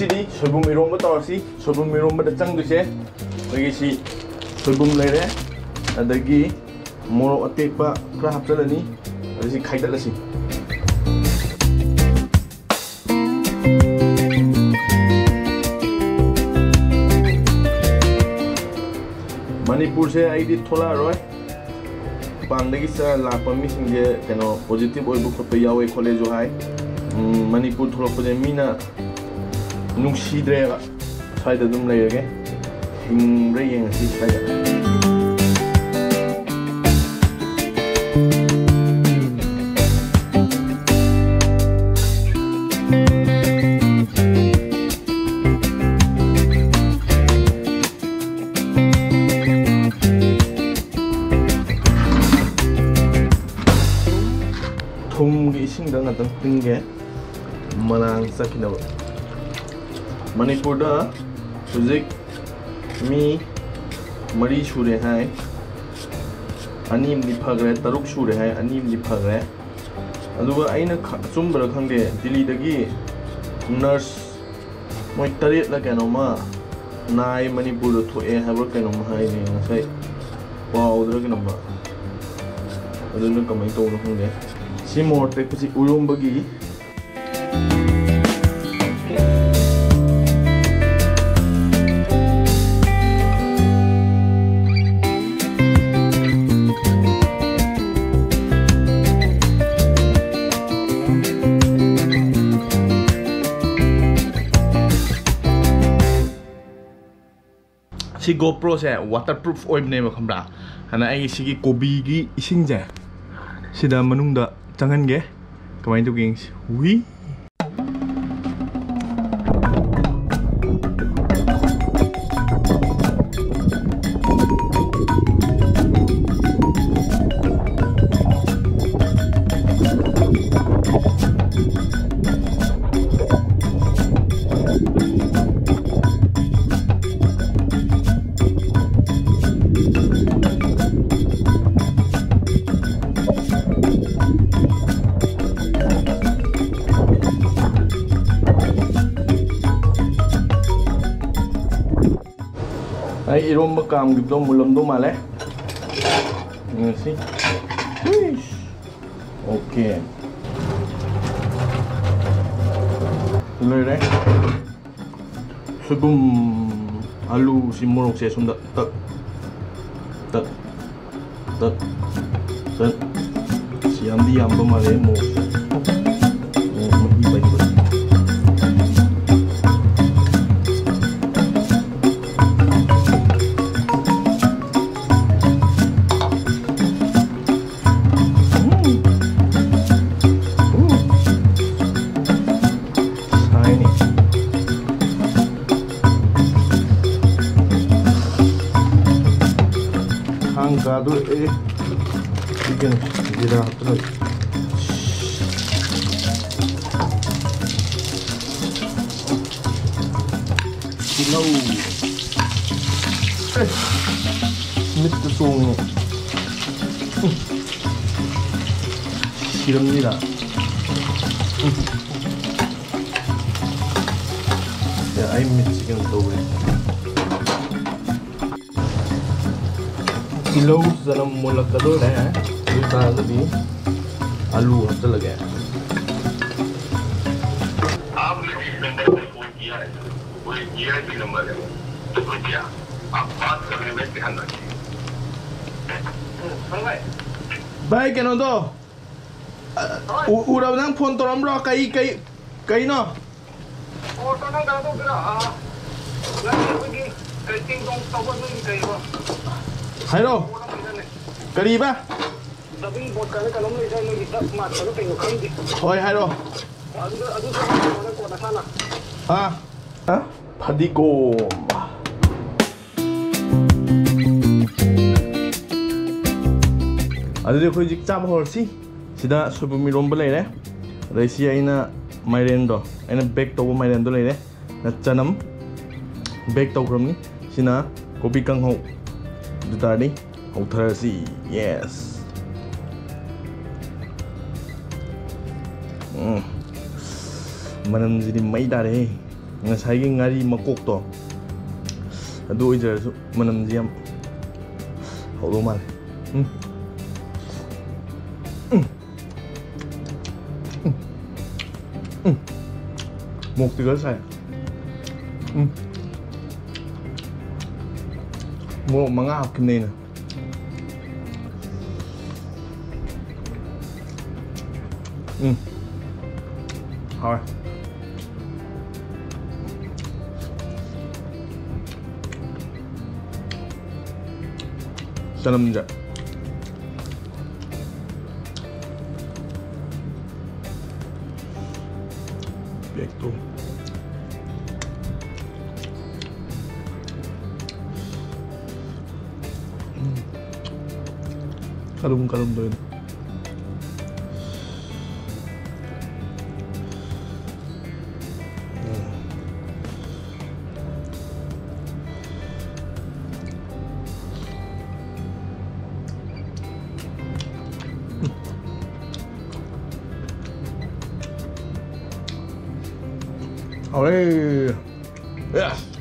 ngꯁꯤꯗꯤ soibum iromba tawasi soibum iromba da changduse magisi soibum leire adagi morok atekpa khara hapchalani adisi khaidatlasi Manipur se aidi thola roi pangdagi sa lakpa mi singje keno positive oibu khotpa yawe khole jo hai Manipur tholokpa je mina nungsidre swaida dum leirage hingre yengsi swaida thumgi isingda ngatang tingge manang sakinaba Manipur da hujik mi mari shure hai anim ni phagre taruk shure hai anim ni phagre aduga aina chumbra khangde Delhi dagi nurse moi taret la kanoma nai Manipur thoe haber kanoma hai ni ngasai wow dra kanoma aduna kamai to no khangde si morte kusi urumbagi Si GoPro se waterproof oibne ma khambra hana ai sigi kobi gi ising je sida manungda changan ge kamai tu ging hui Ay iromba kam gibdo mulam do male ngasi okay lere soibum alu si morok se sunda tak tak tak tak siam di amba male mo mahi baik Gado chicken jira hatna kilo mit song siramnira ya ai mit chicken towe kilo जन्म मुलक कदो है उल्टा कभी आलू हफ्ते लगे आपने सिलेंडर में फोन किया है वो जीआईपी नंबर है तो कृपया आप बात करने में ध्यान रखिए भाई क्या नो तो उड़ाव नंग फोन तो रमरो कई कई कई नो और तो नंग दादो करा लगे कोई कई तीन तो तब तो कई वो Hello. Kariba. Tapi buat kalian kalau misalnya kita masuk ke tengok kan. Oi, hello. Aduh mana kota sana. Ah. Hah? Padigom. Aduh kau jik cap horsi. Sida soibum iromba leire. Resi aina mairendo. Aina bag tawo mairendo leire. Na chanam bag tawo kram ni. Sina kopi kanghau. Tadi, authorasi, yes. Manam jadi mai dah deh. ꯉꯁꯥꯏꯒꯤ ꯉꯥꯔꯤ ꯃꯀꯣꯛꯇꯣ ꯑꯗꯨ ꯑꯣꯏꯖꯔꯁꯨ ꯃꯅꯝꯁꯤ ꯌꯥꯝ ꯍꯥꯎꯗꯧ ꯃꯥꯜꯂꯦ. ꯃꯣꯔꯣꯛꯇꯤ ꯈꯔ ꯁꯥꯏ. ꯃꯣꯔꯣꯛ 5 ꯍꯥꯞꯈꯤꯕꯅꯦ ꯑꯩꯅ. ꯍꯥꯎꯔꯦ. ꯆꯅꯝꯁꯦ ꯕꯦꯛꯇꯣ karum-karum doon. Alright. Yes.